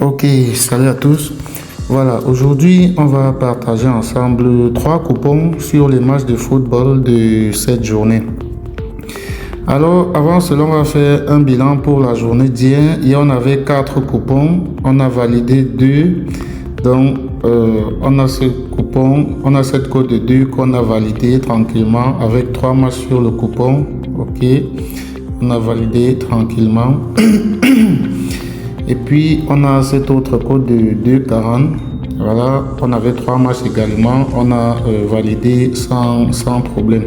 Ok, salut à tous. Voilà, aujourd'hui, on va partager ensemble 3 coupons sur les matchs de football de cette journée. Alors, avant cela, on va faire un bilan pour la journée d'hier. Hier, on avait 4 coupons. On a validé 2. Donc, on a ce coupon, on a cette code de 2 qu'on a validé tranquillement avec 3 matchs sur le coupon. Ok, on a validé tranquillement. Et puis, on a cet autre code de 2,40. Voilà, on avait 3 matchs également. On a validé sans problème.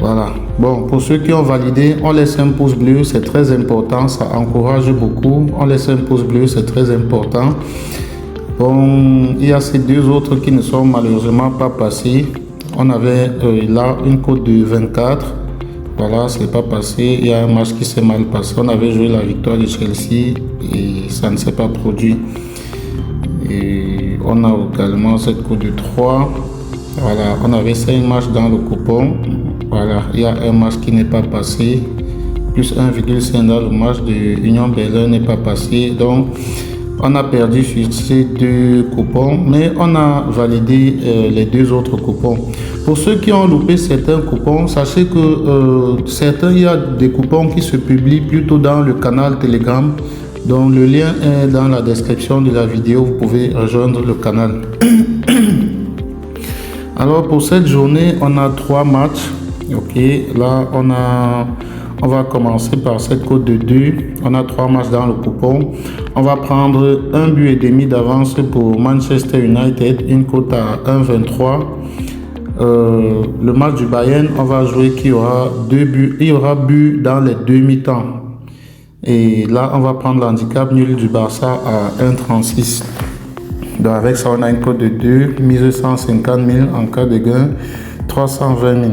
Voilà. Bon, pour ceux qui ont validé, on laisse un pouce bleu, c'est très important, ça encourage beaucoup. On laisse un pouce bleu, c'est très important. Bon, il y a ces 2 autres qui ne sont malheureusement pas passés. On avait là une cote de 24. Voilà, c'est pas passé. Il y a un match qui s'est mal passé. On avait joué la victoire de Chelsea et ça ne s'est pas produit. Et on a également cette cote de 3. Voilà, on avait 5 matchs dans le coupon. Voilà, il y a un match qui n'est pas passé. Plus 1,5 dans le match de Union Berlin n'est pas passé. Donc, on a perdu sur ces 2 coupons, mais on a validé les 2 autres coupons. Pour ceux qui ont loupé certains coupons, sachez que il y a des coupons qui se publient plutôt dans le canal Telegram. Donc, le lien est dans la description de la vidéo. Vous pouvez rejoindre le canal. Alors, pour cette journée, on a 3 matchs. Ok, là, on va commencer par cette cote de 2. On a 3 matchs dans le coupon. On va prendre 1,5 but d'avance pour Manchester United, une cote à 1,23. Le match du Bayern, on va jouer qu'il y aura 2 buts. Il y aura but dans les 2 mi-temps. Et là, on va prendre l'handicap nul du Barça à 1,36. Donc avec ça, on a une cote de 2, mise 150 000 en cas de gain, 320 000.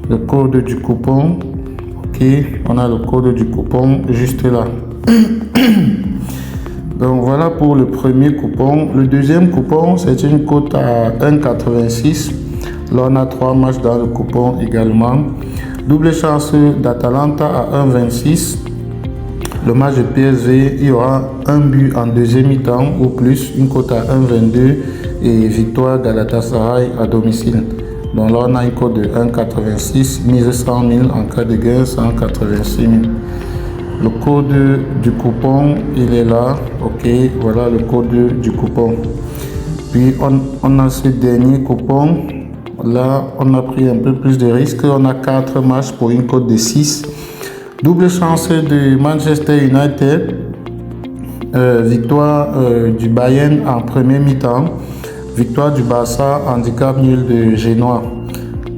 Le code du coupon, ok, on a le code du coupon juste là. Donc voilà pour le premier coupon. Le deuxième coupon, c'est une cote à 1,86. Là, on a 3 matchs dans le coupon également. Double chance d'Atalanta à 1,26. Le match de PSV, il y aura un but en deuxième mi-temps ou plus, une cote à 1,22 et victoire Galatasaray à domicile. Donc là, on a une cote de 1,86, mise 100 000 en cas de gain, 186 000. Le code du coupon, il est là. Ok, voilà le code du coupon. Puis, on a ce dernier coupon. Là, on a pris un peu plus de risques. On a 4 matchs pour une cote de 6. Double chance de Manchester United, victoire du Bayern en premier mi-temps, victoire du Barça, handicap nul de Genoa.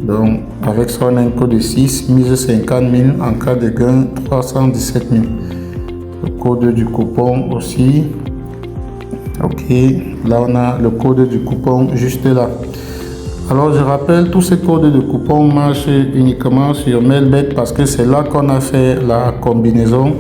Donc avec ça on a une cote de 6, mise 50 000 en cas de gain, 317 000. Le code du coupon aussi. Ok, là on a le code du coupon juste là. Alors je rappelle, tous ces codes de coupons marchent uniquement sur Mailbet parce que c'est là qu'on a fait la combinaison.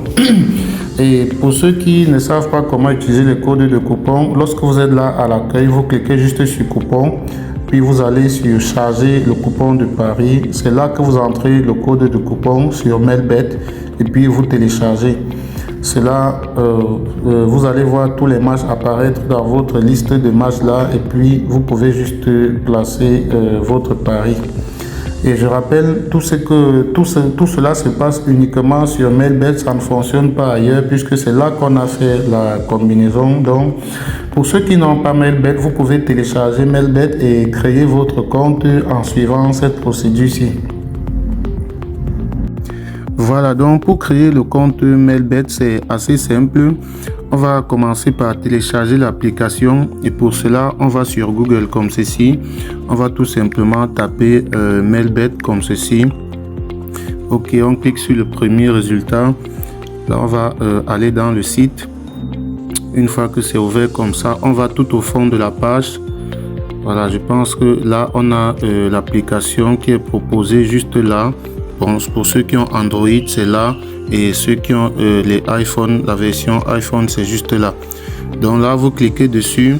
Et pour ceux qui ne savent pas comment utiliser les codes de coupons, lorsque vous êtes là à l'accueil, vous cliquez juste sur coupon, puis vous allez sur charger le coupon de Paris. C'est là que vous entrez le code de coupon sur Mailbet et puis vous téléchargez. C'est là, vous allez voir tous les matchs apparaître dans votre liste de matchs là et puis vous pouvez juste placer votre pari. Et je rappelle tout cela se passe uniquement sur Mailbet, ça ne fonctionne pas ailleurs puisque c'est là qu'on a fait la combinaison. Donc pour ceux qui n'ont pas Mailbet, vous pouvez télécharger Mailbet et créer votre compte en suivant cette procédure-ci. Voilà, donc pour créer le compte Mailbet, c'est assez simple. On va commencer par télécharger l'application et pour cela, on va sur Google comme ceci. On va tout simplement taper Mailbet comme ceci. Ok, on clique sur le premier résultat. Là, on va aller dans le site. Une fois que c'est ouvert comme ça, on va tout au fond de la page. Voilà, je pense que là, on a l'application qui est proposée juste là. Bon, pour ceux qui ont Android, c'est là. Et ceux qui ont les iPhones, la version iPhone, c'est juste là. Donc là, vous cliquez dessus.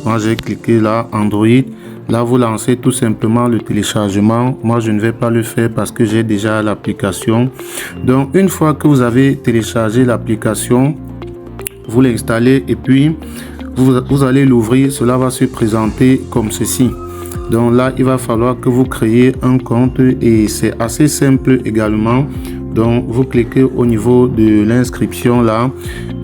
Moi, j'ai cliqué là, Android. Là, vous lancez tout simplement le téléchargement. Moi, je ne vais pas le faire parce que j'ai déjà l'application. Donc, une fois que vous avez téléchargé l'application, vous l'installez et puis vous allez l'ouvrir. Cela va se présenter comme ceci. Donc là, il va falloir que vous créez un compte et c'est assez simple également. Donc vous cliquez au niveau de l'inscription là,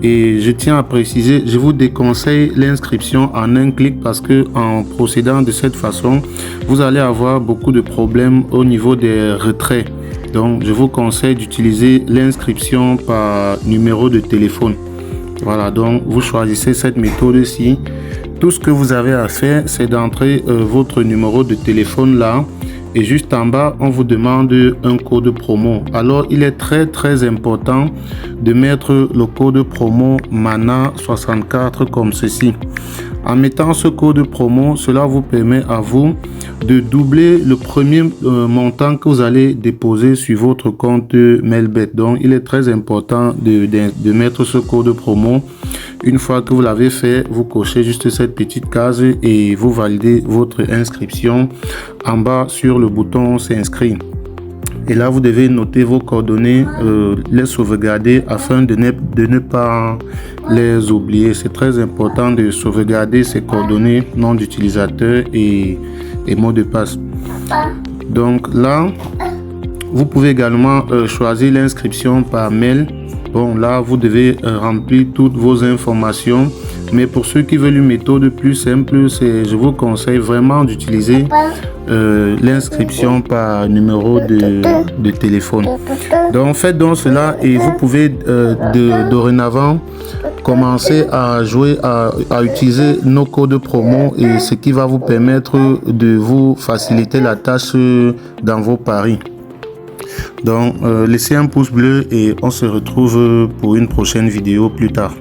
et je tiens à préciser, je vous déconseille l'inscription en un clic parce que en procédant de cette façon, vous allez avoir beaucoup de problèmes au niveau des retraits. Donc je vous conseille d'utiliser l'inscription par numéro de téléphone. Voilà, donc vous choisissez cette méthode-ci. Tout ce que vous avez à faire, c'est d'entrer votre numéro de téléphone là. Et juste en bas, on vous demande un code promo. Alors, il est très important de mettre le code promo MANA64 comme ceci. En mettant ce code promo, cela vous permet à vous de doubler le premier montant que vous allez déposer sur votre compte Melbet. Donc, il est très important de mettre ce code promo. Une fois que vous l'avez fait, vous cochez juste cette petite case et vous validez votre inscription en bas sur le bouton s'inscrire. Et là, vous devez noter vos coordonnées, les sauvegarder afin de ne pas les oublier. C'est très important de sauvegarder ces coordonnées, nom d'utilisateur et mot de passe. Donc là, vous pouvez également choisir l'inscription par mail. Bon, là, vous devez remplir toutes vos informations. Mais pour ceux qui veulent une méthode plus simple, je vous conseille vraiment d'utiliser l'inscription par numéro de téléphone. Donc, faites donc cela et vous pouvez dorénavant commencer à jouer, à utiliser nos codes promo et ce qui va vous permettre de vous faciliter la tâche dans vos paris. Donc, laissez un pouce bleu et on se retrouve pour une prochaine vidéo plus tard.